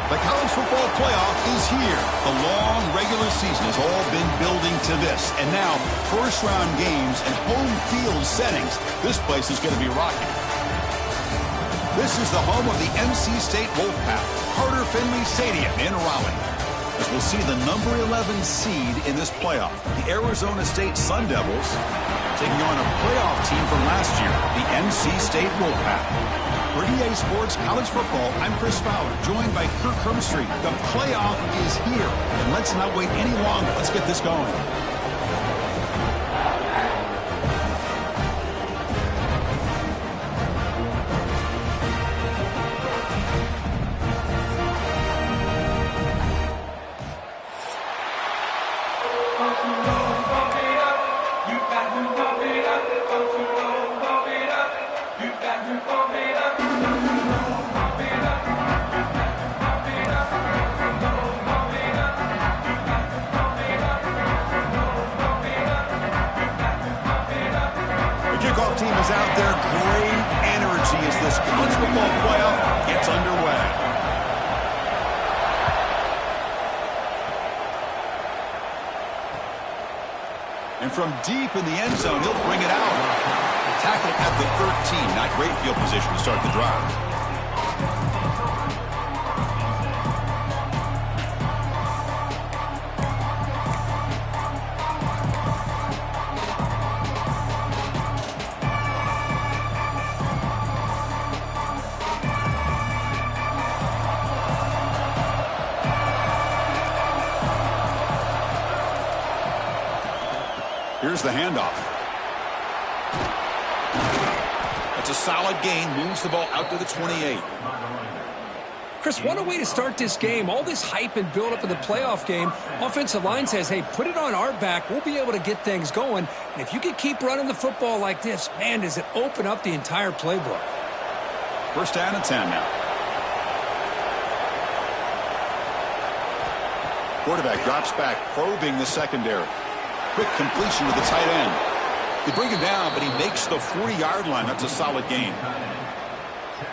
The college football playoff is here. The long regular season has all been building to this. And now, first-round games and home field settings. This place is going to be rocking. This is the home of the NC State Wolfpack, Carter Finley Stadium in Raleigh. As we'll see the number 11 seed in this playoff, the Arizona State Sun Devils, taking on a playoff team from last year, the NC State Wolfpack. For EA Sports College Football, I'm Chris Fowler, joined by Kirk Hermstreet. The playoff is here, and let's not wait any longer. Let's get this going. Team is out there. Great energy as this college football playoff gets underway. And from deep in the end zone, he'll bring it out. Tackle at the 13. Not great field position to start the drive. Here's the handoff. It's a solid gain. Moves the ball out to the 28. Chris, what a way to start this game. All this hype and build up of the playoff game. Offensive line says, hey, put it on our back. We'll be able to get things going. And if you can keep running the football like this, man, does it open up the entire playbook. First down and 10 now. Quarterback drops back, probing the secondary. Quick completion to the tight end. They bring him down, but he makes the 40-yard line. That's a solid gain.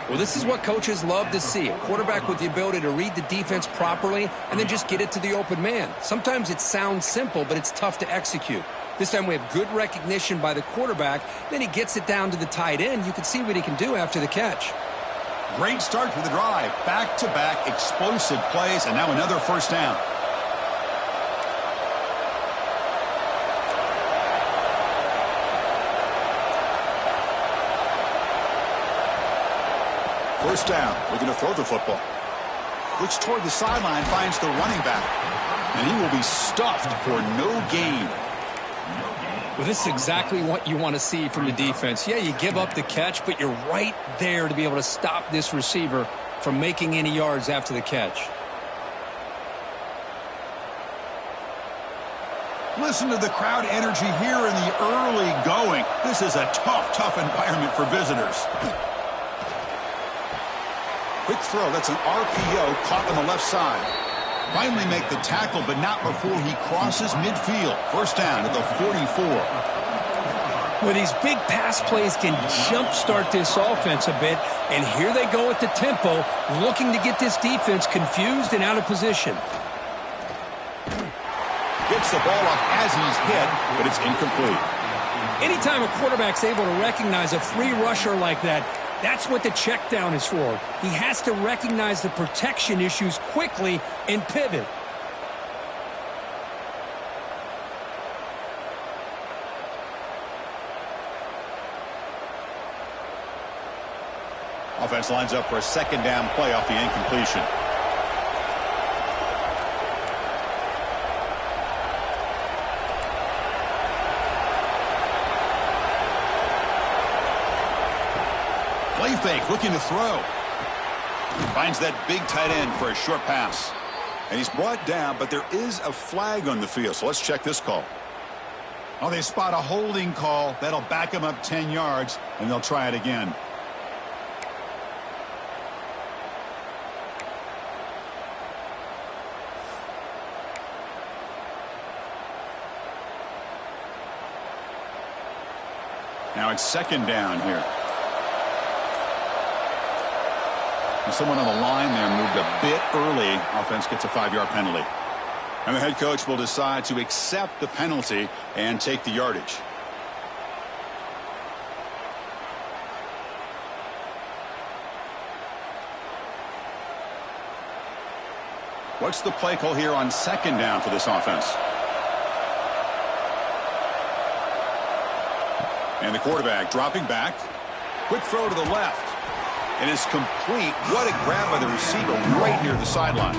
Well, this is what coaches love to see. A quarterback with the ability to read the defense properly and then just get it to the open man. Sometimes it sounds simple, but it's tough to execute. This time we have good recognition by the quarterback. Then he gets it down to the tight end. You can see what he can do after the catch. Great start for the drive. Back-to-back explosive plays, and now another first down. First down. We're going to throw the football. Looks toward the sideline, finds the running back. And he will be stuffed for no gain. Well, this is exactly what you want to see from the defense. Yeah, you give up the catch, but you're right there to be able to stop this receiver from making any yards after the catch. Listen to the crowd energy here in the early going. This is a tough environment for visitors. Quick throw. That's an RPO caught on the left side. Finally make the tackle, but not before he crosses midfield. First down at the 44. Well, these big pass plays can jumpstart this offense a bit, and here they go at the tempo, looking to get this defense confused and out of position. Gets the ball off as he's hit, but it's incomplete. Anytime a quarterback's able to recognize a free rusher like that, that's what the check down is for. He has to recognize the protection issues quickly and pivot. Offense lines up for a second down play off the incompletion. Play fake, looking to throw. Finds that big tight end for a short pass. And he's brought down, but there is a flag on the field. So let's check this call. Oh, they spot a holding call. That'll back him up 10 yards, and they'll try it again. Now it's second down here. Someone on the line there moved a bit early. Offense gets a 5-yard penalty. And the head coach will decide to accept the penalty and take the yardage. What's the play call here on 2nd down for this offense? And the quarterback dropping back. Quick throw to the left. And it's complete. What a grab by the receiver right near the sideline.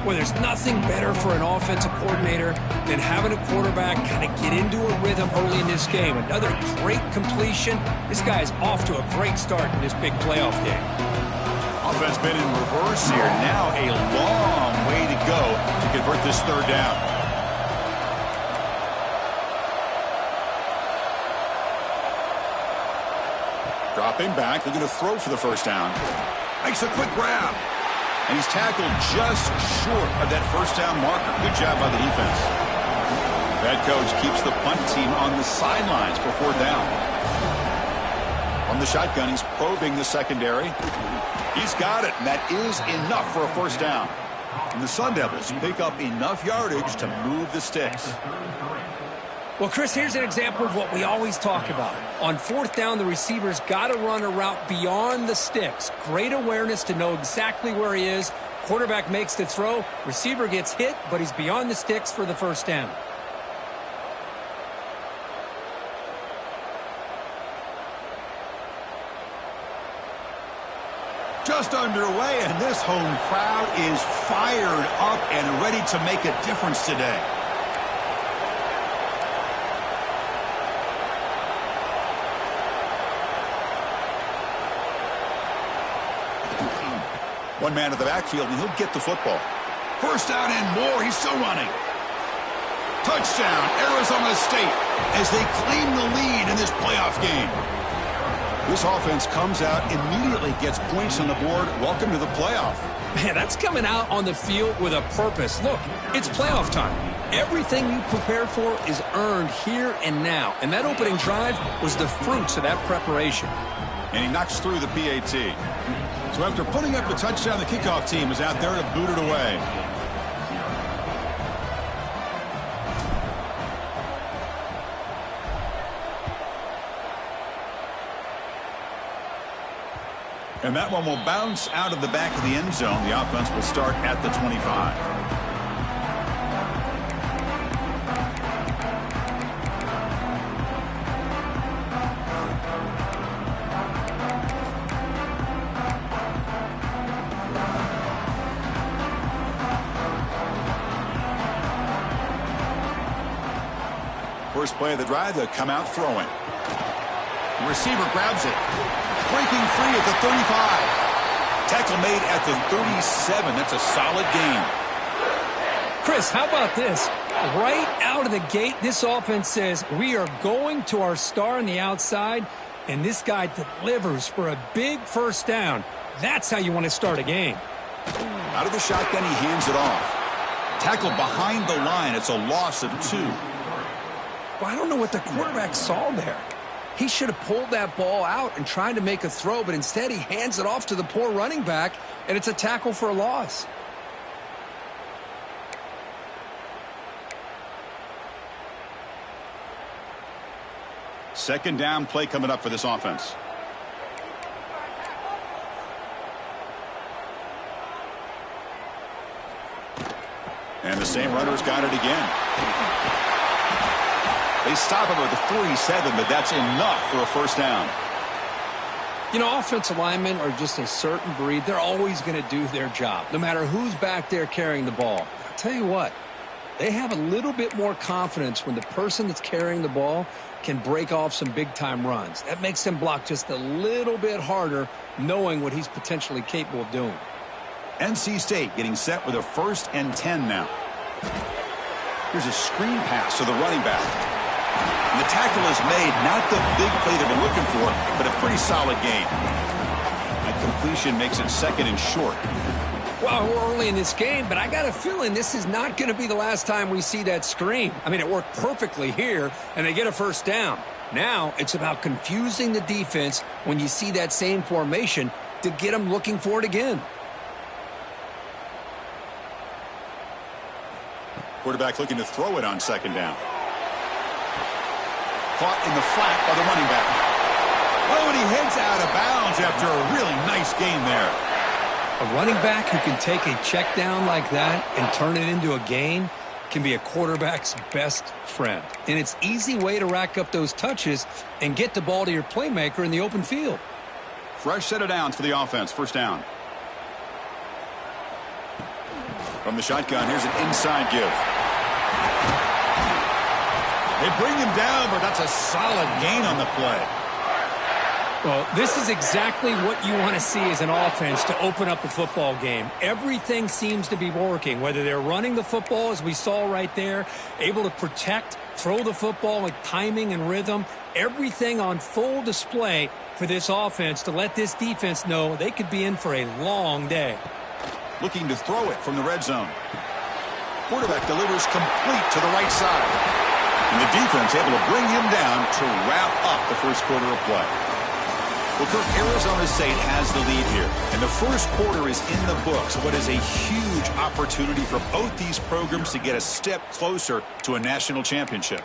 Well, there's nothing better for an offensive coordinator than having a quarterback kind of get into a rhythm early in this game. Another great completion. This guy is off to a great start in this big playoff game. Offense been in reverse here. Now a long way to go to convert this 3rd down. Dropping back. They're going to throw for the 1st down. Makes a quick grab. And he's tackled just short of that 1st down marker. Good job by the defense. That coach keeps the punt team on the sidelines for 4th down. From the shotgun, he's probing the secondary. He's got it, and that is enough for a 1st down. And the Sun Devils pick up enough yardage to move the sticks. Well, Chris, here's an example of what we always talk about. On 4th down, the receiver's got to run a route beyond the sticks. Great awareness to know exactly where he is. Quarterback makes the throw. Receiver gets hit, but he's beyond the sticks for the 1st down. Just underway, and this home crowd is fired up and ready to make a difference today. One man at the backfield, and he'll get the football. 1st down and more. He's still running. Touchdown, Arizona State, as they claim the lead in this playoff game. This offense comes out, immediately gets points on the board. Welcome to the playoff. Man, that's coming out on the field with a purpose. Look, it's playoff time. Everything you prepare for is earned here and now. And that opening drive was the fruits of that preparation. And he knocks through the PAT. So after putting up the touchdown, the kickoff team is out there to boot it away. And that one will bounce out of the back of the end zone. The offense will start at the 25. First play of the drive, they'll come out throwing. The receiver grabs it. Breaking free at the 35. Tackle made at the 37. That's a solid gain. Chris, how about this? Right out of the gate, this offense says, we are going to our star on the outside, and this guy delivers for a big 1st down. That's how you want to start a game. Out of the shotgun, he hands it off. Tackled behind the line. It's a loss of 2. Well, I don't know what the quarterback saw there. He should have pulled that ball out and tried to make a throw, but instead he hands it off to the poor running back, and it's a tackle for a loss. Second down play coming up for this offense. And the same runner's got it again. They stop him at the 47, but that's enough for a 1st down. You know, offensive linemen are just a certain breed. They're always going to do their job, no matter who's back there carrying the ball. I'll tell you what, they have a little bit more confidence when the person that's carrying the ball can break off some big-time runs. That makes them block just a little bit harder, knowing what he's potentially capable of doing. NC State getting set with a 1st and 10 now. Here's a screen pass to the running back. And the tackle is made, not the big play they've been looking for, but a pretty solid gain. That completion makes it 2nd and short. Well, we're early in this game, but I got a feeling this is not going to be the last time we see that screen. I mean, it worked perfectly here, and they get a 1st down. Now, it's about confusing the defense when you see that same formation to get him looking for it again. Quarterback looking to throw it on second down. Caught in the flat by the running back. Oh, and he heads out of bounds after a really nice game there. A running back who can take a check down like that and turn it into a gain can be a quarterback's best friend. And it's an easy way to rack up those touches and get the ball to your playmaker in the open field. Fresh set of downs for the offense. First down. From the shotgun, here's an inside give. They bring him down, but that's a solid gain on the play. Well, this is exactly what you want to see as an offense to open up the football game. Everything seems to be working, whether they're running the football, as we saw right there, able to protect, throw the football with timing and rhythm, everything on full display for this offense to let this defense know they could be in for a long day. Looking to throw it from the red zone. Quarterback delivers complete to the right side. And the defense able to bring him down to wrap up the first quarter of play. Well, Kirk, Arizona State has the lead here. And the first quarter is in the books. What is a huge opportunity for both these programs to get a step closer to a national championship.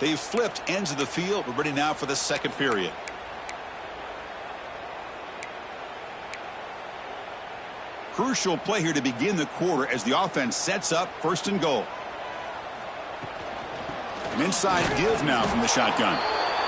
They've flipped ends of the field. We're ready now for the second period. Crucial play here to begin the quarter as the offense sets up first and goal. An inside give now from the shotgun.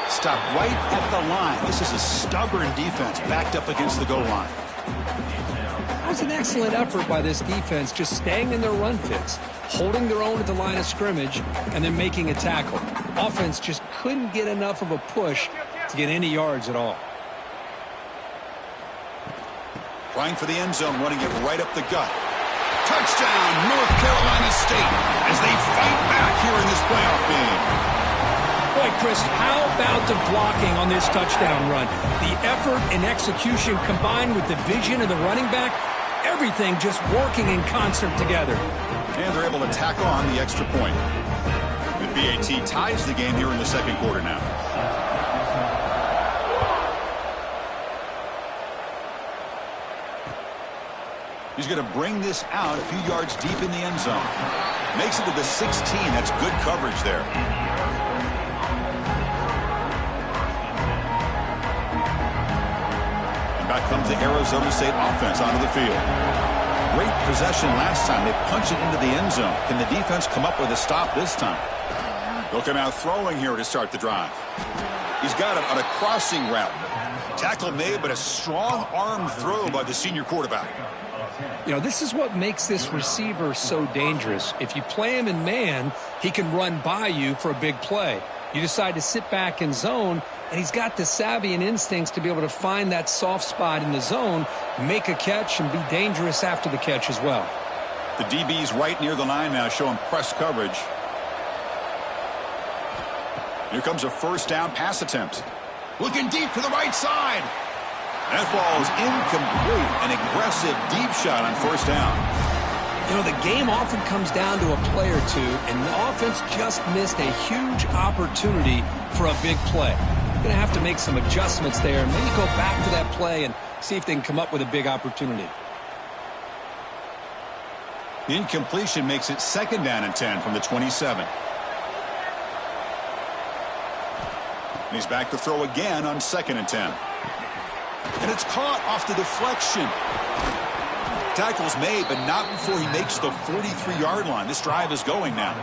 Stop right at the line. This is a stubborn defense backed up against the goal line. That was an excellent effort by this defense, just staying in their run fits, holding their own at the line of scrimmage, and then making a tackle. Offense just couldn't get enough of a push to get any yards at all. Trying for the end zone, running it right up the gut. Touchdown, North Carolina State, as they fight back here in this playoff game. Boy, Chris, how about the blocking on this touchdown run? The effort and execution combined with the vision of the running back, everything just working in concert together. And they're able to tack on the extra point. The BAT ties the game here in the second quarter now. He's going to bring this out a few yards deep in the end zone. Makes it to the 16. That's good coverage there. And back comes the Arizona State offense onto the field. Great possession last time. They punch it into the end zone. Can the defense come up with a stop this time? They'll come out throwing here to start the drive. He's got it on a crossing route. Tackle made, but a strong arm throw by the senior quarterback. You know, this is what makes this receiver so dangerous. If you play him in man, he can run by you for a big play. You decide to sit back in zone, and he's got the savvy and instincts to be able to find that soft spot in the zone, make a catch, and be dangerous after the catch as well. The DB's right near the line now, showing press coverage. Here comes a first down pass attempt. Looking deep to the right side. That ball is incomplete. An aggressive deep shot on first down. You know, the game often comes down to a play or two, and the offense just missed a huge opportunity for a big play. Going to have to make some adjustments there, and maybe go back to that play and see if they can come up with a big opportunity. The incompletion makes it second down and 10 from the 27. And he's back to throw again on second and 10. And it's caught off the deflection. Tackle's made, but not before he makes the 43-yard line. This drive is going now.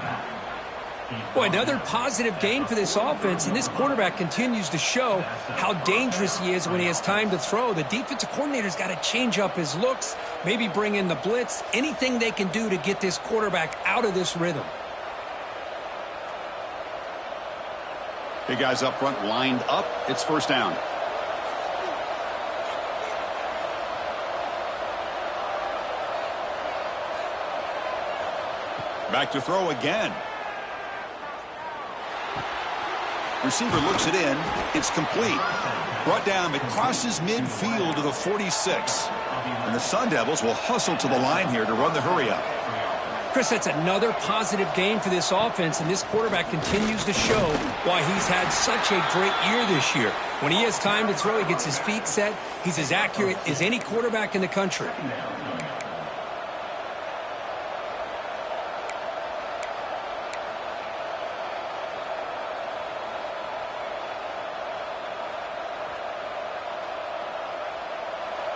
Boy, another positive gain for this offense, and this quarterback continues to show how dangerous he is when he has time to throw. The defensive coordinator's got to change up his looks, maybe bring in the blitz, anything they can do to get this quarterback out of this rhythm. Big guys up front lined up. It's first down. Back to throw again. Receiver looks it in. It's complete. Brought down. It crosses midfield to the 46. And the Sun Devils will hustle to the line here to run the hurry up. Chris, that's another positive game for this offense, and this quarterback continues to show why he's had such a great year this year. When he has time to throw, he gets his feet set. He's as accurate as any quarterback in the country.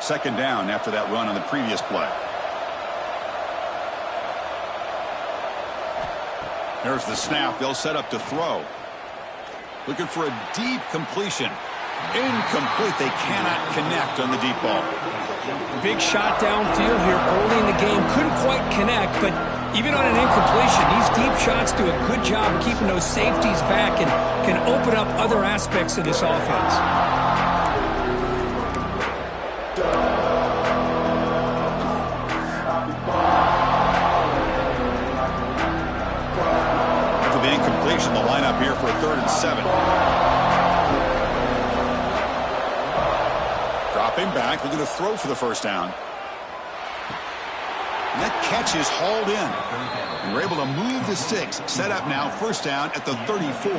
Second down after that run on the previous play. There's the snap. They'll set up to throw. Looking for a deep completion. Incomplete. They cannot connect on the deep ball. Big shot downfield here early in the game. Couldn't quite connect, but even on an incompletion, these deep shots do a good job of keeping those safeties back and can open up other aspects of this offense. The lineup here for a 3rd and 7. Dropping back, looking to throw for the first down. And that catch is hauled in. And we're able to move the sticks. Set up now, first down at the 34.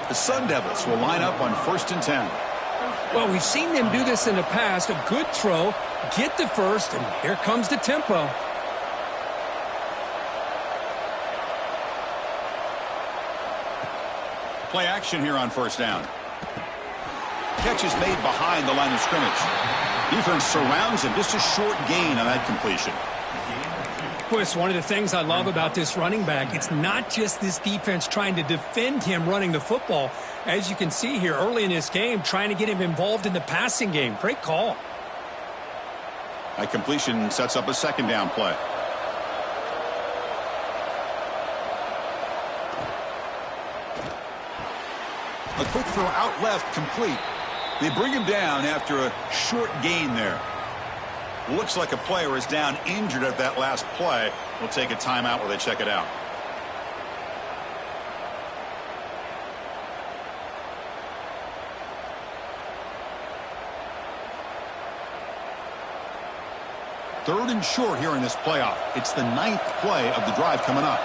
The Sun Devils will line up on 1st and 10. Well, we've seen them do this in the past. A good throw, get the first, and here comes the tempo. Play action here on first down. Catch is made behind the line of scrimmage. Defense surrounds him. Just a short gain on that completion. Boy, it's one of the things I love about this running back. It's not just this defense trying to defend him running the football. As you can see here early in this game, trying to get him involved in the passing game. Great call. That completion sets up a second down play. A quick throw out left, complete. They bring him down after a short gain there. Looks like a player is down injured at that last play. We'll take a timeout while they check it out. Third and short here in this playoff. It's the 9th play of the drive coming up.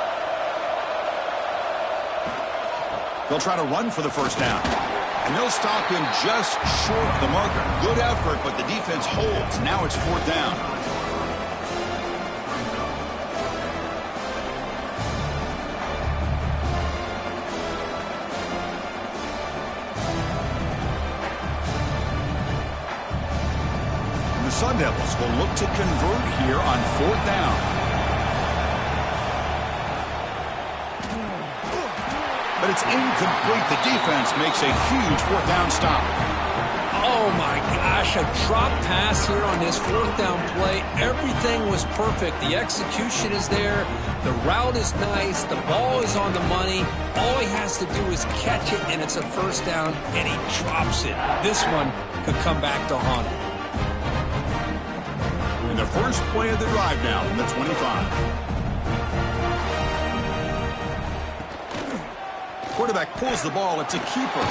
They'll try to run for the first down. And they'll stop him just short of the marker. Good effort, but the defense holds. Now it's 4th down. And the Sun Devils will look to convert here on 4th down. But it's incomplete. The defense makes a huge 4th down stop. Oh, my gosh, a drop pass here on this 4th down play. Everything was perfect. The execution is there. The route is nice. The ball is on the money. All he has to do is catch it, and it's a first down, and he drops it. This one could come back to haunt him. And the first play of the drive now from the 25. Quarterback pulls the ball. It's a keeper.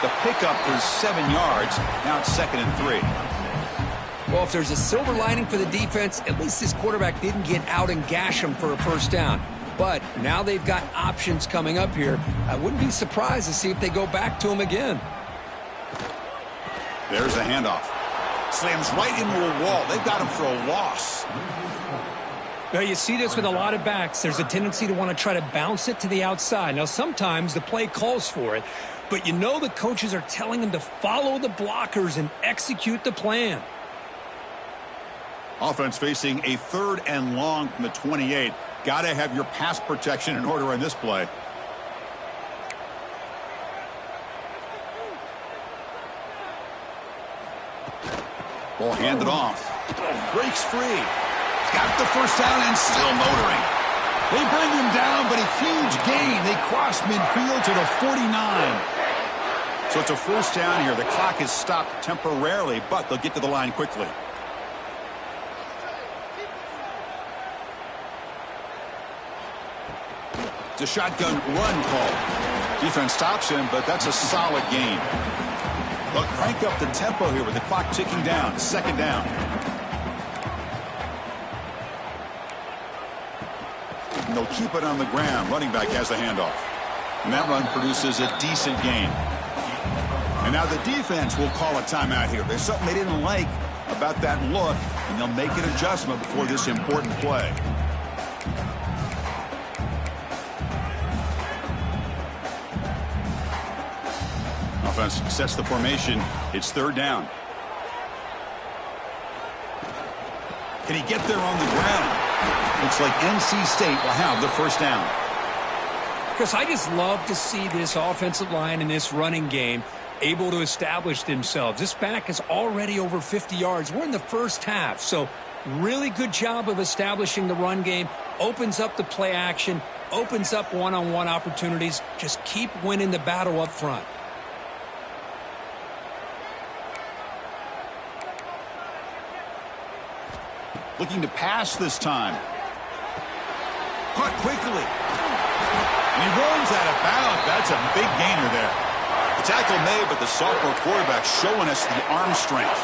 The pickup is 7 yards. Now it's 2nd and 3. Well, if there's a silver lining for the defense, at least this quarterback didn't get out and gash him for a first down. But now they've got options coming up here. I wouldn't be surprised to see if they go back to him again. There's a handoff. Slams right into a wall. They've got him for a loss. Now, you see this with a lot of backs. There's a tendency to want to try to bounce it to the outside. Now, sometimes the play calls for it, but you know the coaches are telling them to follow the blockers and execute the plan. Offense facing a 3rd and long from the 28. Got to have your pass protection in order on this play. Ball handed off. Breaks free. Got the first down and still motoring. They bring him down, but a huge gain. They cross midfield to the 49. So it's a first down here. The clock is stopped temporarily, but they'll get to the line quickly. It's a shotgun run call. Defense stops him, but that's a solid gain. They'll crank up the tempo here with the clock ticking down. 2nd down. And they'll keep it on the ground. Running back has the handoff. And that run produces a decent gain. And now the defense will call a timeout here. There's something they didn't like about that look, and they'll make an adjustment before this important play. Offense sets the formation. It's third down. Can he get there on the ground? Looks like NC State will have the first down. Because I just love to see this offensive line in this running game able to establish themselves. This back is already over 50 yards. We're in the first half, so really good job of establishing the run game. Opens up the play action, opens up one-on-one opportunities. Just keep winning the battle up front. Looking to pass this time. Caught quickly. And he runs out of bounds. That's a big gainer there. The tackle made, but the sophomore quarterback showing us the arm strength.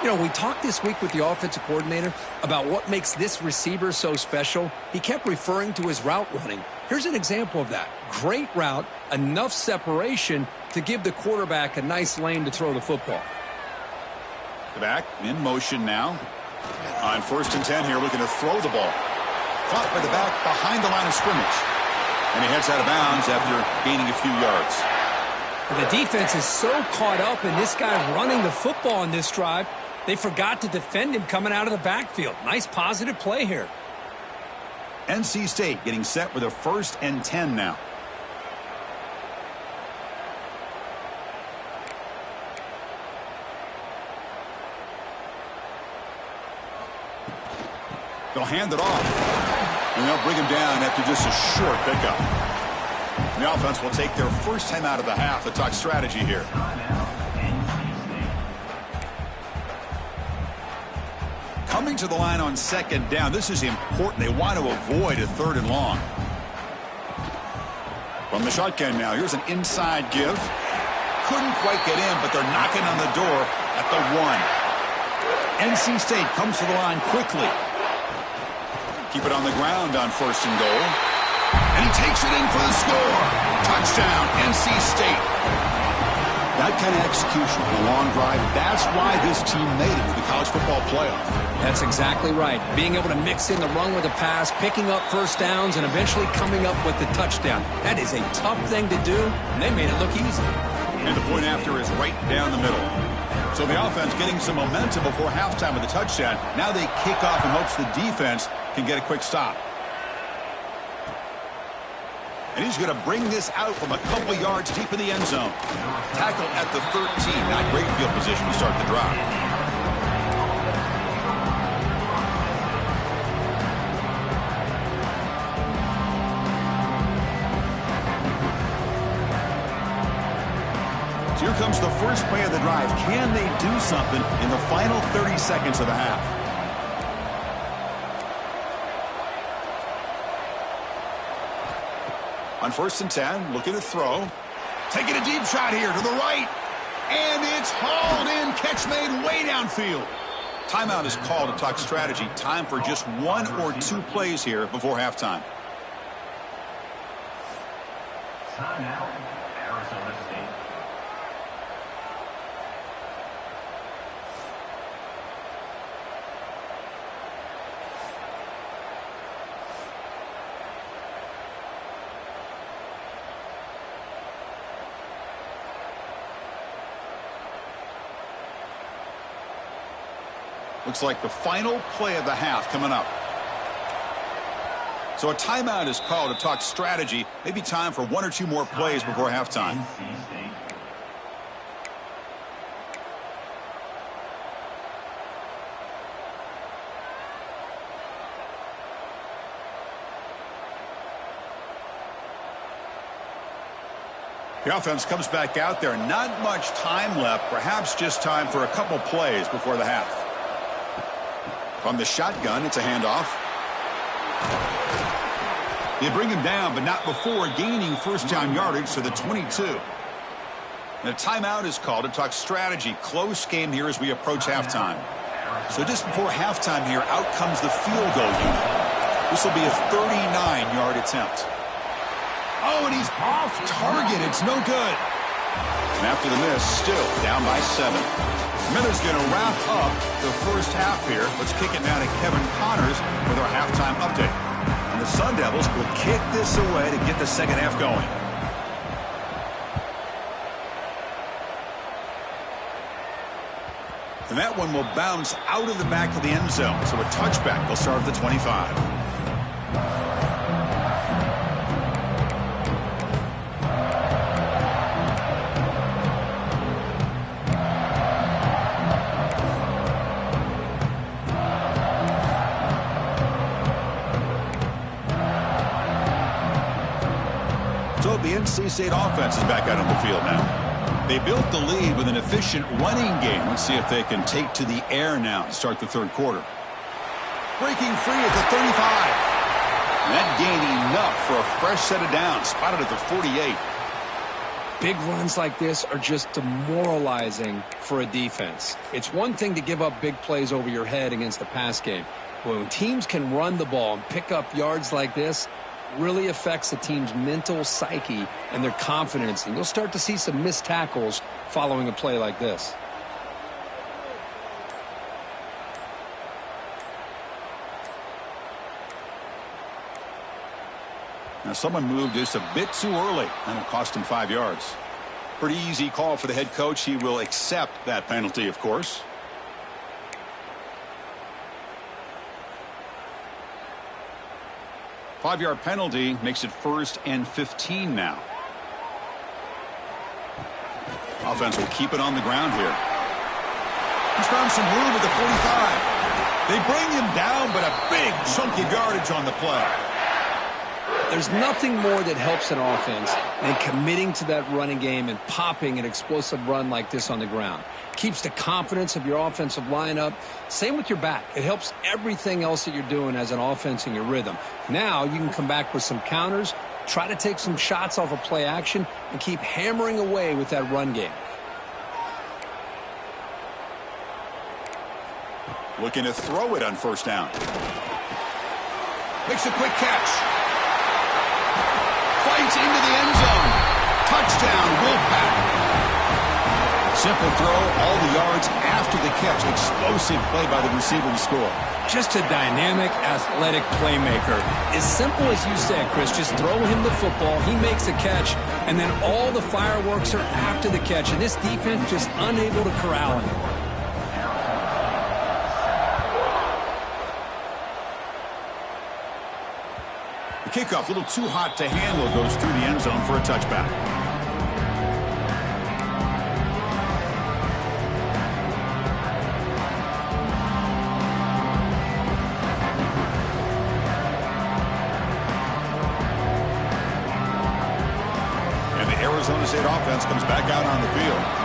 You know, we talked this week with the offensive coordinator about what makes this receiver so special. He kept referring to his route running. Here's an example of that. Great route, enough separation to give the quarterback a nice lane to throw the football. The back in motion now. On 1st and 10 here, looking to throw the ball. Caught by the back behind the line of scrimmage. And he heads out of bounds after gaining a few yards. The defense is so caught up in this guy running the football on this drive, they forgot to defend him coming out of the backfield. Nice positive play here. NC State getting set with a 1st and 10 now. They'll hand it off. And they'll bring him down after just a short pickup. The offense will take their first time out of the half to talk strategy here. Coming to the line on 2nd down. This is important. They want to avoid a 3rd and long. From the shotgun now. Here's an inside give. Couldn't quite get in, but they're knocking on the door at the 1. NC State comes to the line quickly. Keep it on the ground on 1st and goal. And he takes it in for the score. Touchdown, NC State. That kind of execution on a long drive, that's why this team made it to the college football playoff. That's exactly right. Being able to mix in the run with the pass, picking up first downs, and eventually coming up with the touchdown. That is a tough thing to do, and they made it look easy. And the point after is right down the middle. So the offense getting some momentum before halftime with the touchdown. Now they kick off in hopes the defense can get a quick stop. And he's going to bring this out from a couple yards deep in the end zone. Tackle at the 13. Not great field position to start the drive. So here comes the first play of the drive. Can they do something in the final 30 seconds of the half? On 1st and 10, looking to throw. Taking a deep shot here to the right. And it's hauled in. Catch made way downfield. Timeout is called to talk strategy. Time for just 1 or 2 plays here before halftime. Timeout, Arizona State. Looks like the final play of the half coming up. So a timeout is called to talk strategy. Maybe time for 1 or 2 more plays before halftime. The offense comes back out there. Not much time left. Perhaps just time for a couple plays before the half. From the shotgun, it's a handoff. They bring him down, but not before gaining first down yardage to the 22. And a timeout is called to talk strategy. Close game here as we approach halftime. So just before halftime here, out comes the field goal unit. This will be a 39-yard attempt. Oh, and he's off target. It's no good. And after the miss, still down by 7. Miller's going to wrap up the first half here. Let's kick it now to Kevin Connors with our halftime update. And the Sun Devils will kick this away to get the second half going. And that one will bounce out of the back of the end zone. So a touchback will start at the 25. So the NC State offense is back out on the field now. They built the lead with an efficient running game. Let's see if they can take to the air now to start the third quarter. Breaking free at the 35. And that gained enough for a fresh set of downs. Spotted at the 48. Big runs like this are just demoralizing for a defense. It's one thing to give up big plays over your head against the pass game. But when teams can run the ball and pick up yards like this, really affects the team's mental psyche and their confidence. And you'll start to see some missed tackles following a play like this. Now someone moved just a bit too early, and it cost him 5 yards. Pretty easy call for the head coach. He will accept that penalty, of course. Five-yard penalty makes it 1st and 15 now. Offense will keep it on the ground here. He's found some room at the 45. They bring him down, but a big chunk of yardage on the play. There's nothing more that helps an offense than committing to that running game and popping an explosive run like this on the ground. Keeps the confidence of your offensive line up. Same with your back. It helps everything else that you're doing as an offense in your rhythm. Now you can come back with some counters, try to take some shots off of play action, and keep hammering away with that run game. Looking to throw it on 1st down. Makes a quick catch. Fights into the end zone. Touchdown, Wolfpack. Simple throw, all the yards after the catch. Explosive play by the receiver to score. Just a dynamic, athletic playmaker. As simple as you said, Chris, just throw him the football, he makes a catch, and then all the fireworks are after the catch. And this defense just unable to corral him. The kickoff, a little too hot to handle, goes through the end zone for a touchback. And the Arizona State offense comes back out on the field.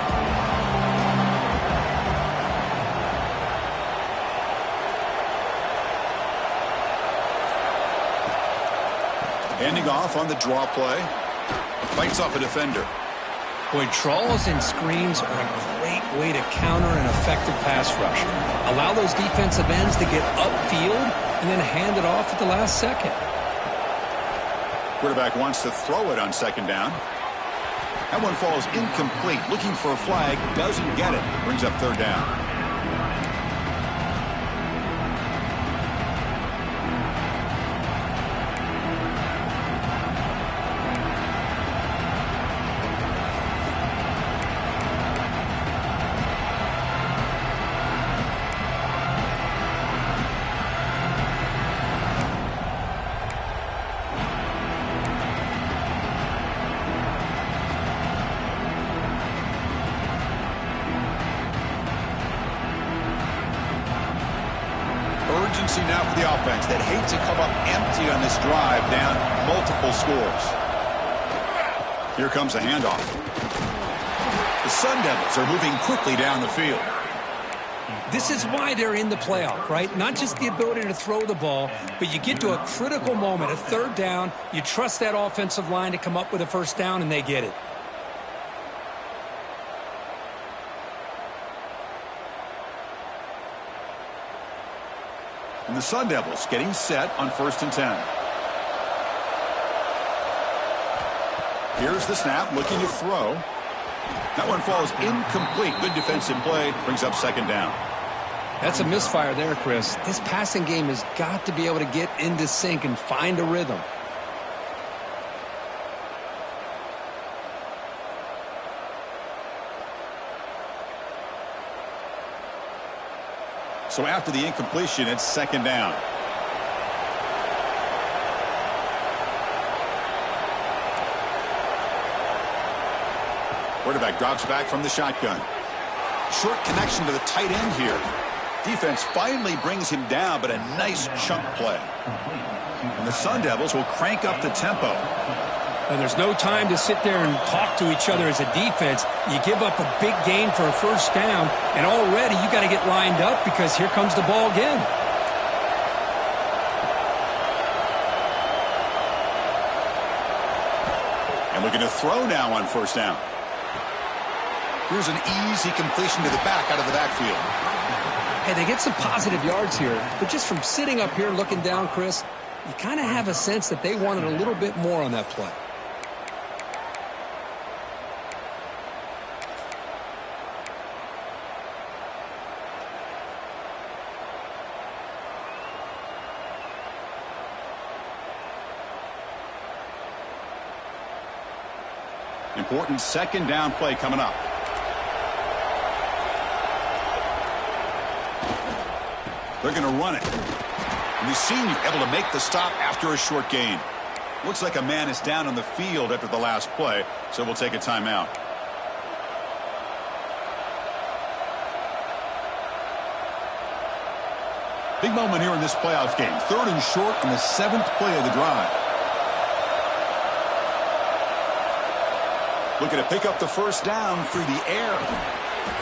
Handing off on the draw play. Fights off a defender. Boy, draws and screens are a great way to counter an effective pass rush. Allow those defensive ends to get upfield and then hand it off at the last second. Quarterback wants to throw it on 2nd down. That one falls incomplete. Looking for a flag. Doesn't get it. Brings up 3rd down. Urgency now for the offense that hates to come up empty on this drive, down multiple scores. Here comes a handoff. The Sun Devils are moving quickly down the field. This is why they're in the playoff, right? Not just the ability to throw the ball, but you get to a critical moment, a 3rd down, you trust that offensive line to come up with a 1st down, and they get it. And the Sun Devils getting set on 1st and 10. Here's the snap, looking to throw. That one falls incomplete. Good defensive play, brings up second down. That's a misfire there, Chris. This passing game has got to be able to get into sync and find a rhythm. So after the incompletion, it's second down. Quarterback drops back from the shotgun. Short connection to the tight end here. Defense finally brings him down, but a nice chunk play. And the Sun Devils will crank up the tempo. And there's no time to sit there and talk to each other as a defense. You give up a big gain for a first down, and already you got to get lined up because here comes the ball again. And looking to throw now on first down. Here's an easy completion to the back out of the backfield. Hey, they get some positive yards here, but just from sitting up here looking down, Chris, you kind of have a sense that they wanted a little bit more on that play. Important second down play coming up. They're going to run it. And the senior able to make the stop after a short gain. Looks like a man is down on the field after the last play, so we'll take a timeout. Big moment here in this playoff game. 3rd and short on the 7th play of the drive. Looking to pick up the first down through the air.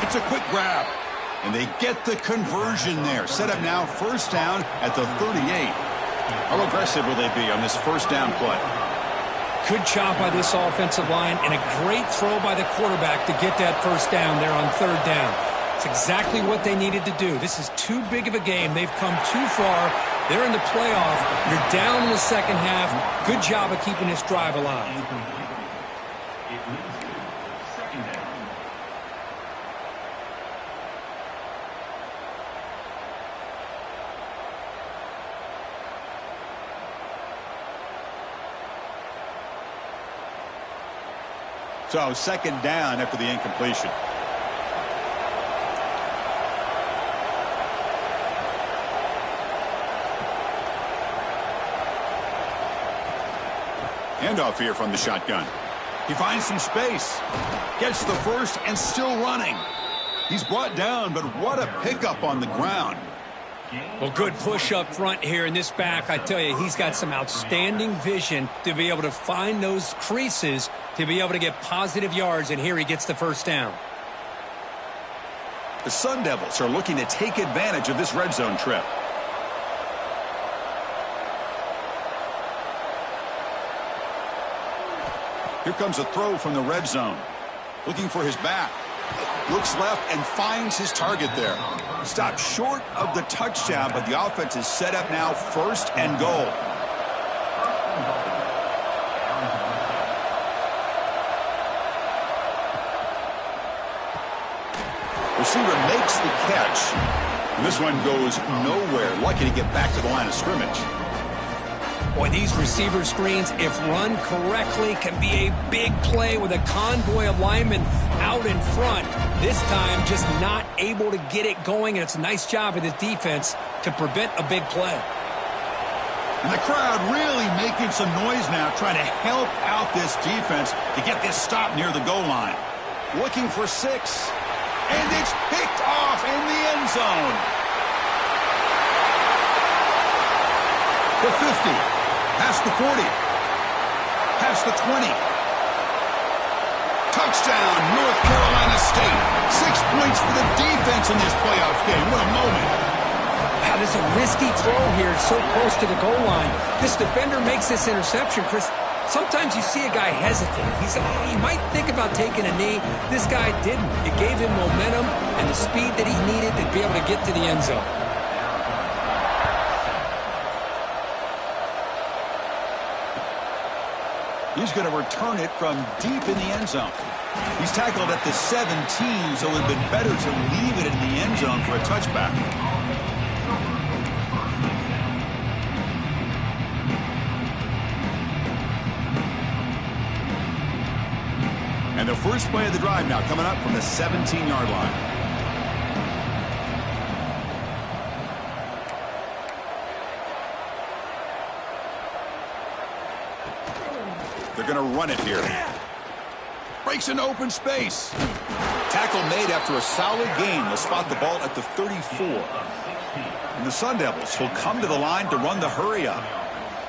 It's a quick grab. And they get the conversion there. Set up now, first down at the 38. How aggressive will they be on this first down play? Good job by this offensive line and a great throw by the quarterback to get that first down there on 3rd down. It's exactly what they needed to do. This is too big of a game. They've come too far. They're in the playoff. You're down in the second half. Good job of keeping this drive alive. So second down after the incompletion. Handoff here from the shotgun. He finds some space. Gets the first and still running. He's brought down, but what a pickup on the ground. Well, good push up front here in this back. I tell you, he's got some outstanding vision to be able to find those creases to be able to get positive yards, and here he gets the first down. The Sun Devils are looking to take advantage of this red zone trip. Here comes a throw from the red zone. Looking for his back. Looks left and finds his target there. Stopped short of the touchdown, but the offense is set up now, 1st and goal. Receiver makes the catch. And this one goes nowhere. Lucky to get back to the line of scrimmage. Boy, these receiver screens, if run correctly, can be a big play with a convoy of linemen out in front. This time, just not able to get it going, and it's a nice job of the defense to prevent a big play. And the crowd really making some noise now, trying to help out this defense to get this stop near the goal line. Looking for 6. And it's picked off in the end zone. The 50. Past the 40. Past the 20. Touchdown, North Carolina State. 6 points for the defense in this playoff game. What a moment. Wow, there's a risky throw here so close to the goal line. This defender makes this interception, Chris. Sometimes you see a guy hesitate. He might think about taking a knee. This guy didn't. It gave him momentum and the speed that he needed to be able to get to the end zone. He's going to return it from deep in the end zone. He's tackled at the 17, so it would have been better to leave it in the end zone for a touchback. And the first play of the drive now coming up from the 17-yard line. They're going to run it here. Breaks into open space. Tackle made after a solid gain. They'll spot the ball at the 34. And the Sun Devils will come to the line to run the hurry up.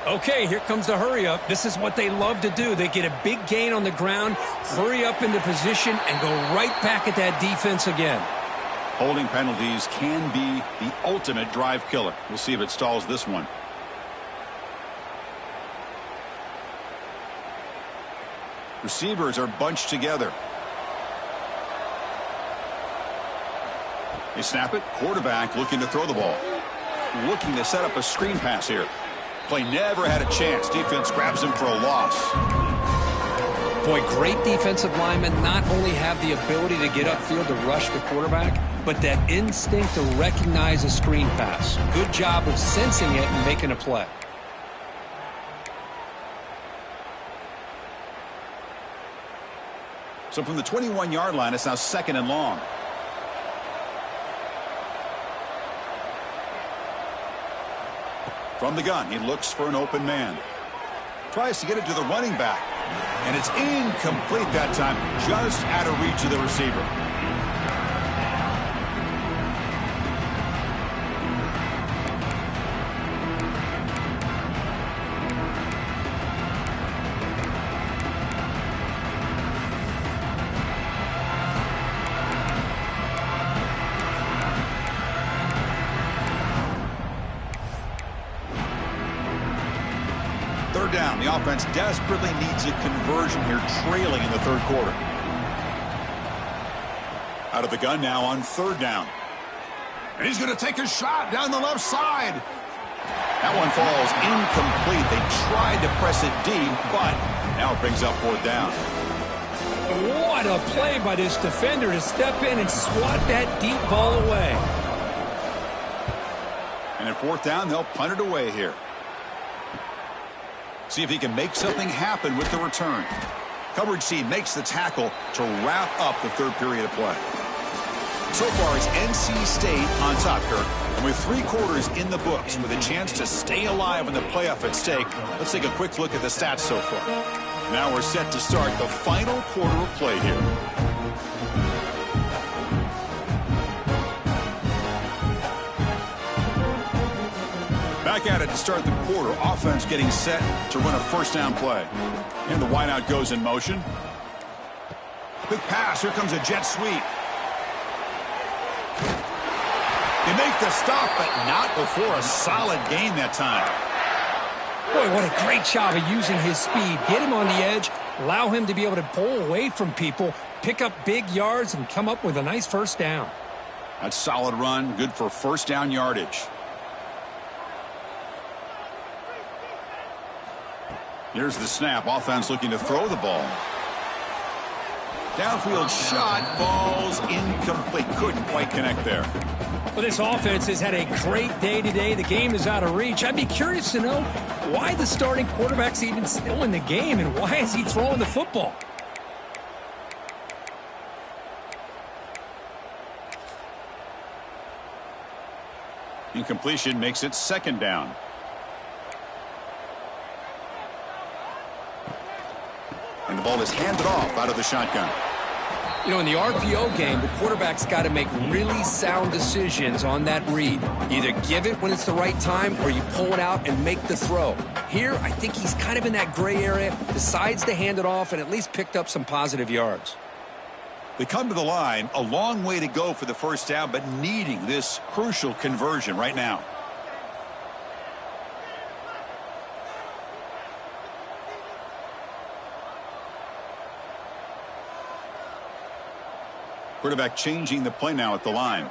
Okay, here comes the hurry up. This is what they love to do. They get a big gain on the ground, hurry up into position, and go right back at that defense again. Holding penalties can be the ultimate drive killer. We'll see if it stalls this one. Receivers are bunched together. They snap it. Quarterback looking to throw the ball. Looking to set up a screen pass here. Play never had a chance. Defense grabs him for a loss. Boy, great defensive linemen not only have the ability to get upfield to rush the quarterback, but that instinct to recognize a screen pass. Good job of sensing it and making a play. So from the 21-yard line, it's now 2nd and long. From the gun, he looks for an open man. Tries to get it to the running back. And it's incomplete that time, just out of reach of the receiver. Third down. The offense desperately needs a conversion here, trailing in the third quarter. Out of the gun now on 3rd down. And he's going to take a shot down the left side. That one falls incomplete. They tried to press it deep, but now it brings up 4th down. What a play by this defender to step in and swat that deep ball away. And at 4th down, they'll punt it away here. See if he can make something happen with the return. Coverage C makes the tackle to wrap up the 3rd period of play. So far, it's NC State on top, Kirk. And with 3 quarters in the books, with a chance to stay alive in the playoff at stake, let's take a quick look at the stats so far. Now we're set to start the final quarter of play here. Back at it to start the quarter. Offense getting set to run a 1st down play. And the wideout goes in motion. Quick pass. Here comes a jet sweep. They make the stop, but not before a solid gain that time. Boy, what a great job of using his speed. Get him on the edge, allow him to be able to pull away from people, pick up big yards, and come up with a nice 1st down. That's a solid run. Good for 1st down yardage. Here's the snap. Offense looking to throw the ball. Downfield shot falls incomplete. Couldn't quite connect there. Well, this offense has had a great day today. The game is out of reach. I'd be curious to know why the starting quarterback's even still in the game and why is he throwing the football? Incompletion makes it 2nd down. And the ball is handed off out of the shotgun. You know, in the RPO game, the quarterback's got to make really sound decisions on that read. Either give it when it's the right time or you pull it out and make the throw. Here, I think he's kind of in that gray area, decides to hand it off and at least picked up some positive yards. They come to the line, a long way to go for the 1st down, but needing this crucial conversion right now. Quarterback changing the play now at the line.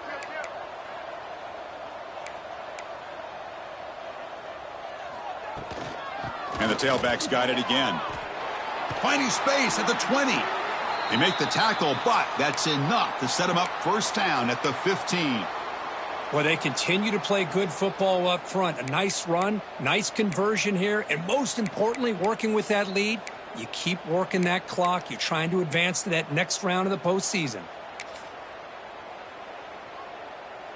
And the tailback's got it again. Finding space at the 20. They make the tackle, but that's enough to set them up first down at the 15. Well, they continue to play good football up front. A nice run, nice conversion here, and most importantly, working with that lead, you keep working that clock. You're trying to advance to that next round of the postseason.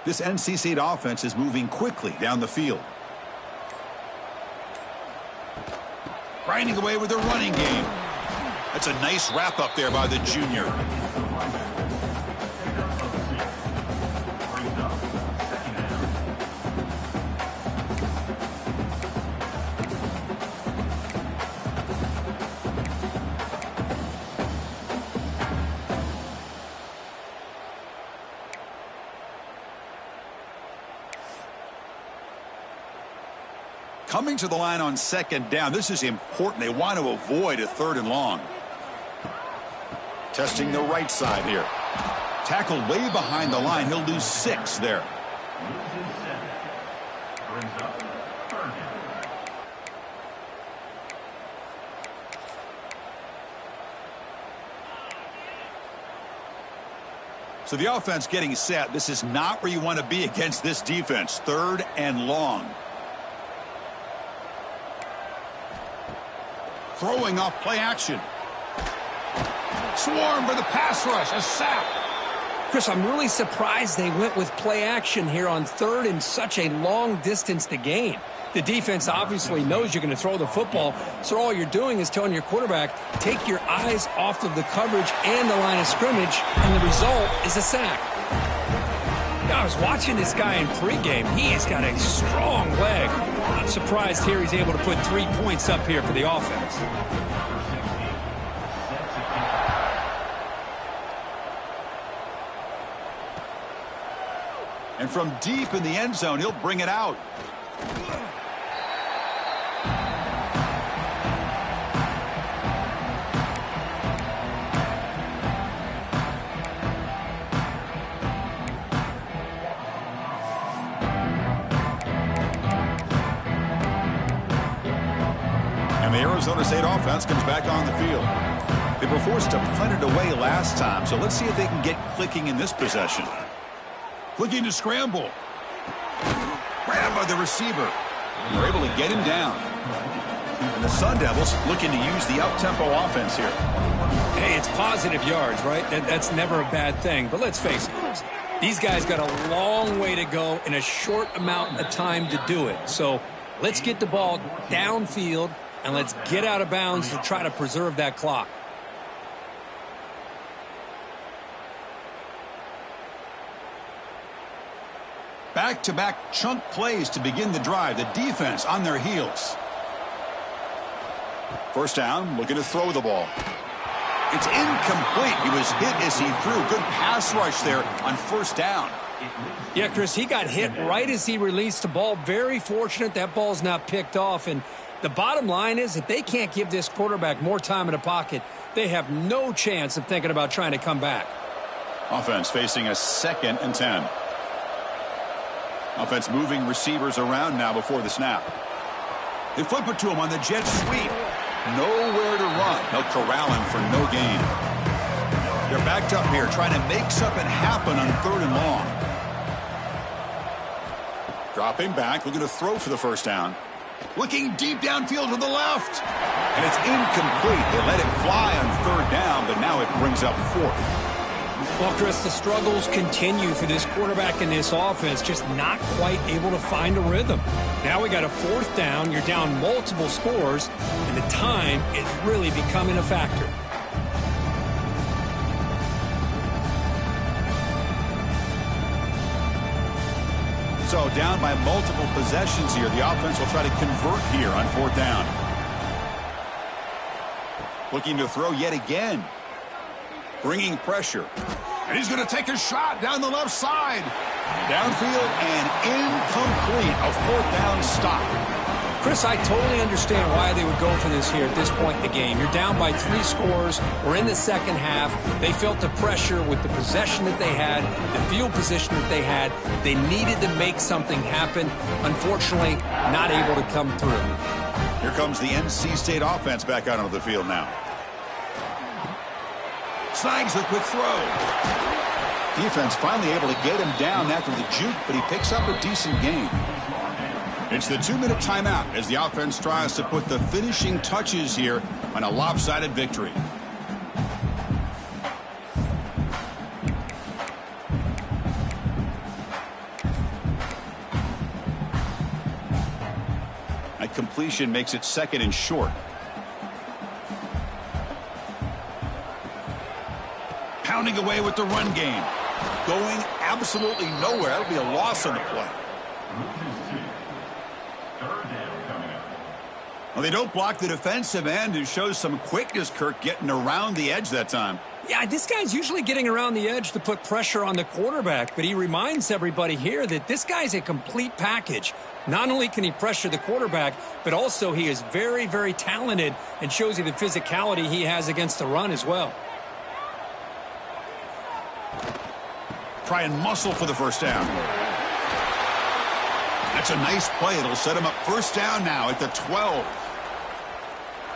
This NC State offense is moving quickly down the field. Grinding away with their running game. That's a nice wrap up there by the junior. Coming to the line on second down. This is important. They want to avoid a 3rd and long. Testing the right side here. Tackled way behind the line. He'll lose 6 there. So the offense getting set. This is not where you want to be against this defense. 3rd and long. Throwing off play action. Swarm for the pass rush. A sack. Chris, I'm really surprised they went with play action here on 3rd and such a long distance to gain. The defense obviously knows you're going to throw the football, so all you're doing is telling your quarterback, take your eyes off of the coverage and the line of scrimmage, and the result is a sack. I was watching this guy in pregame. He has got a strong leg. I'm surprised here he's able to put 3 points up here for the offense. And from deep in the end zone, he'll bring it out. And the Arizona State offense comes back on the field. They were forced to punt it away last time, so let's see if they can get clicking in this possession. Looking to scramble. Grabbed by the receiver. They're able to get him down. And the Sun Devils looking to use the up-tempo offense here. Hey, it's positive yards, right? That's never a bad thing. But let's face it, these guys got a long way to go in a short amount of time to do it. So let's get the ball downfield, and let's get out of bounds to try to preserve that clock. Back-to-back chunk plays to begin the drive. The defense on their heels. First down, looking to throw the ball. It's incomplete. He was hit as he threw. Good pass rush there on first down. Yeah, Chris, he got hit right as he released the ball. Very fortunate that ball's not picked off. And the bottom line is, if they can't give this quarterback more time in the pocket, they have no chance of thinking about trying to come back. Offense facing a 2nd and 10. Offense moving receivers around now before the snap. They flip it to him on the jet sweep. Nowhere to run. They'll corral him for no gain. They're backed up here trying to make something happen on 3rd and long. Dropping back, looking to throw for the first down. Looking deep downfield to the left. And it's incomplete. They let it fly on 3rd down, but now it brings up 4th. Well, Chris, the struggles continue for this quarterback in this offense, just not quite able to find a rhythm. Now we got a 4th down, you're down multiple scores, and the time is really becoming a factor. So down by multiple possessions here. The offense will try to convert here on 4th down. Looking to throw yet again. Bringing pressure. And he's going to take a shot down the left side. Downfield and incomplete. A 4th down stop. Chris, I totally understand why they would go for this here at this point in the game. You're down by 3 scores. We're in the second half. They felt the pressure with the possession that they had, the field position that they had. They needed to make something happen. Unfortunately, not able to come through. Here comes the NC State offense back out onto the field now. Snags the quick throw. Defense finally able to get him down after the juke, but he picks up a decent gain. It's the 2-minute timeout as the offense tries to put the finishing touches here on a lopsided victory. A completion makes it 2nd and short. Pounding away with the run game. Going absolutely nowhere. That'll be a loss on the play. Well, they don't block the defensive end, who shows some quickness, Kirk, getting around the edge that time. Yeah, this guy's usually getting around the edge to put pressure on the quarterback, but he reminds everybody here that this guy's a complete package. Not only can he pressure the quarterback, but also he is very, very talented and shows you the physicality he has against the run as well. Try and muscle for the first down. That's a nice play. It'll set him up first down now at the 12.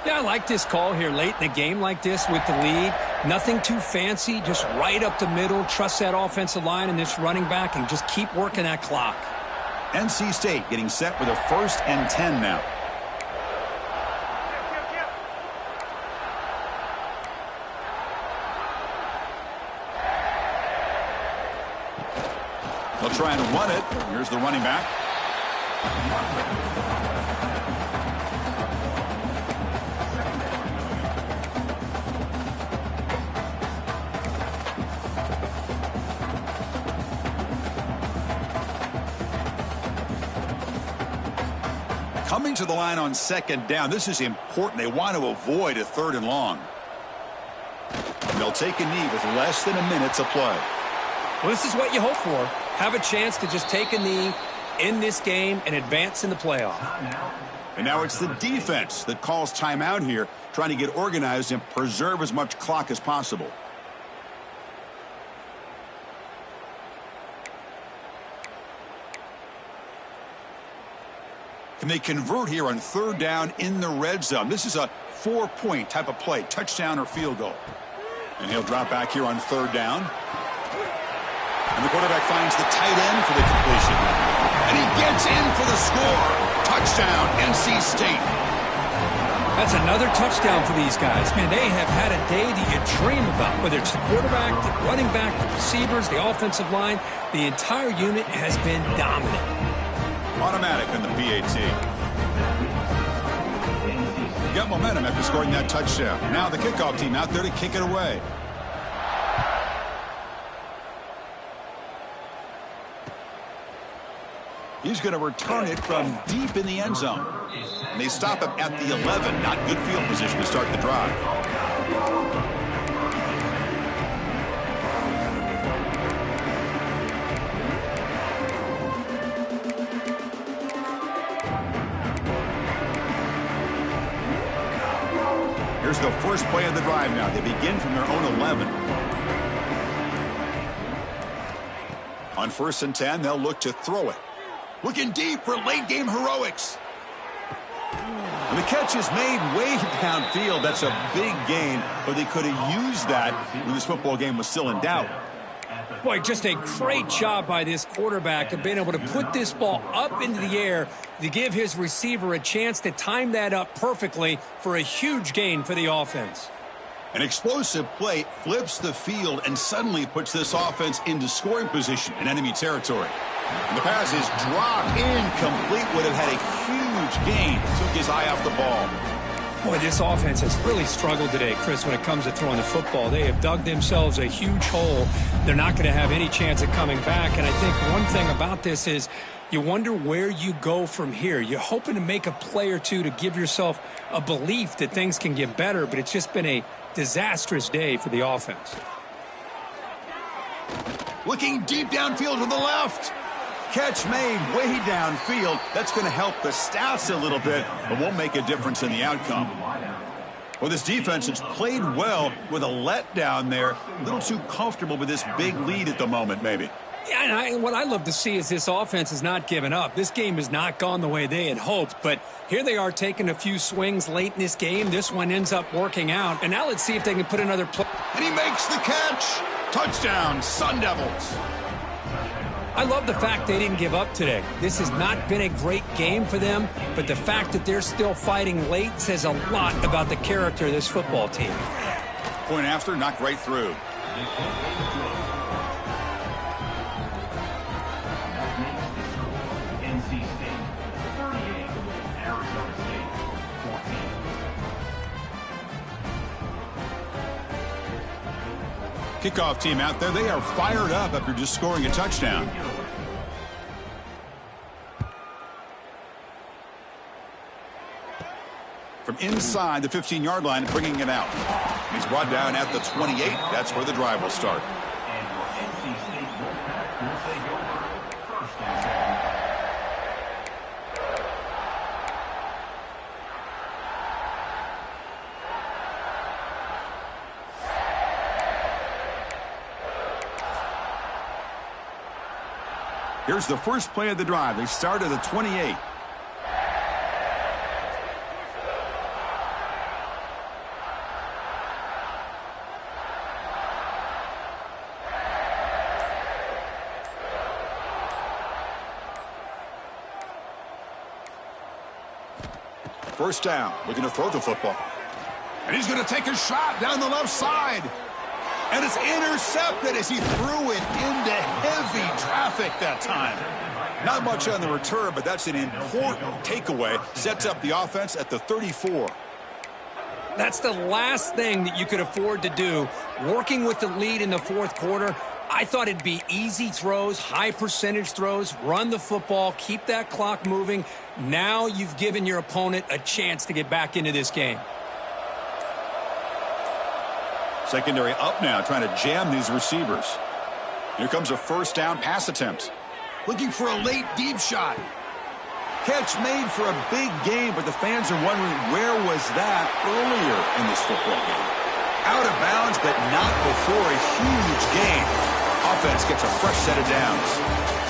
Yeah, I like this call here late in the game like this with the lead. Nothing too fancy, just right up the middle. Trust that offensive line and this running back and just keep working that clock. NC State getting set with a 1st and 10 now. They'll try and run it. Here's the running back. Coming to the line on 2nd down. This is important. They want to avoid a 3rd and long. And they'll take a knee with less than a minute to play. Well, this is what you hope for. Have a chance to just take a knee in this game and advance in the playoff. And now it's the defense that calls timeout here, trying to get organized and preserve as much clock as possible. Can they convert here on 3rd down in the red zone? This is a 4-point type of play, touchdown or field goal. And he'll drop back here on 3rd down. And the quarterback finds the tight end for the completion. And he gets in for the score. Touchdown, NC State. That's another touchdown for these guys. Man, they have had a day that you dream about, whether it's the quarterback, the running back, the receivers, the offensive line. The entire unit has been dominant. Automatic on the PAT. Got momentum after scoring that touchdown. Now the kickoff team out there to kick it away. He's going to return it from deep in the end zone. And they stop him at the 11. Not good field position to start the drive. Here's the first play of the drive now. They begin from their own 11. On 1st and 10, they'll look to throw it. Looking deep for late-game heroics. And the catch is made way downfield. That's a big gain, but they could have used that when this football game was still in doubt. Boy, just a great job by this quarterback of being able to put this ball up into the air to give his receiver a chance to time that up perfectly for a huge gain for the offense. An explosive play flips the field and suddenly puts this offense into scoring position in enemy territory. And the pass is dropped incomplete. Would have had a huge gain. Took his eye off the ball. Boy, this offense has really struggled today, Chris, when it comes to throwing the football. They have dug themselves a huge hole. They're not going to have any chance of coming back. And I think one thing about this is you wonder where you go from here. You're hoping to make a play or two to give yourself a belief that things can get better, but it's just been a disastrous day for the offense. Looking deep downfield to the left. Catch made way downfield. That's going to help the stats a little bit, but won't make a difference in the outcome. Well, this defense has played well with a letdown there. A little too comfortable with this big lead at the moment, maybe. Yeah, and what I love to see is this offense has not given up. This game has not gone the way they had hoped, but here they are taking a few swings late in this game. This one ends up working out, and now let's see if they can put another play. And he makes the catch. Touchdown, Sun Devils. I love the fact they didn't give up today. This has not been a great game for them, but the fact that they're still fighting late says a lot about the character of this football team. Point after, knocked right through. NC State 38, Arizona State 14. Kickoff team out there. They are fired up after just scoring a touchdown. From inside the 15-yard line, bringing it out. He's brought down at the 28. That's where the drive will start. And your NC State Wolfpack will take over 1st and 10. Here's the first play of the drive. They start at the 28. First down. Looking to throw the football. And he's going to take a shot down the left side. And it's intercepted as he threw it into heavy traffic that time. Not much on the return, but that's an important takeaway. Sets up the offense at the 34. That's the last thing that you could afford to do. Working with the lead in the fourth quarter, I thought it'd be easy throws, high percentage throws, run the football, keep that clock moving. Now you've given your opponent a chance to get back into this game. Secondary up now, trying to jam these receivers. Here comes a first down pass attempt. Looking for a late deep shot. Catch made for a big game, but the fans are wondering where was that earlier in this football game. Out of bounds, but not before a huge game. Offense gets a fresh set of downs.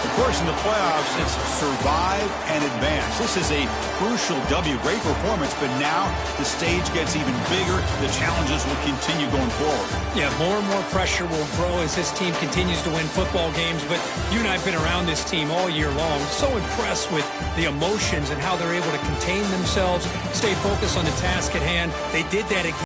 Of course, in the playoffs, it's survive and advance. This is a crucial W. Great performance, but now the stage gets even bigger. The challenges will continue going forward. Yeah, more and more pressure will grow as this team continues to win football games, but you and I have been around this team all year long. So impressed with the emotions and how they're able to contain themselves, stay focused on the task at hand. They did that again.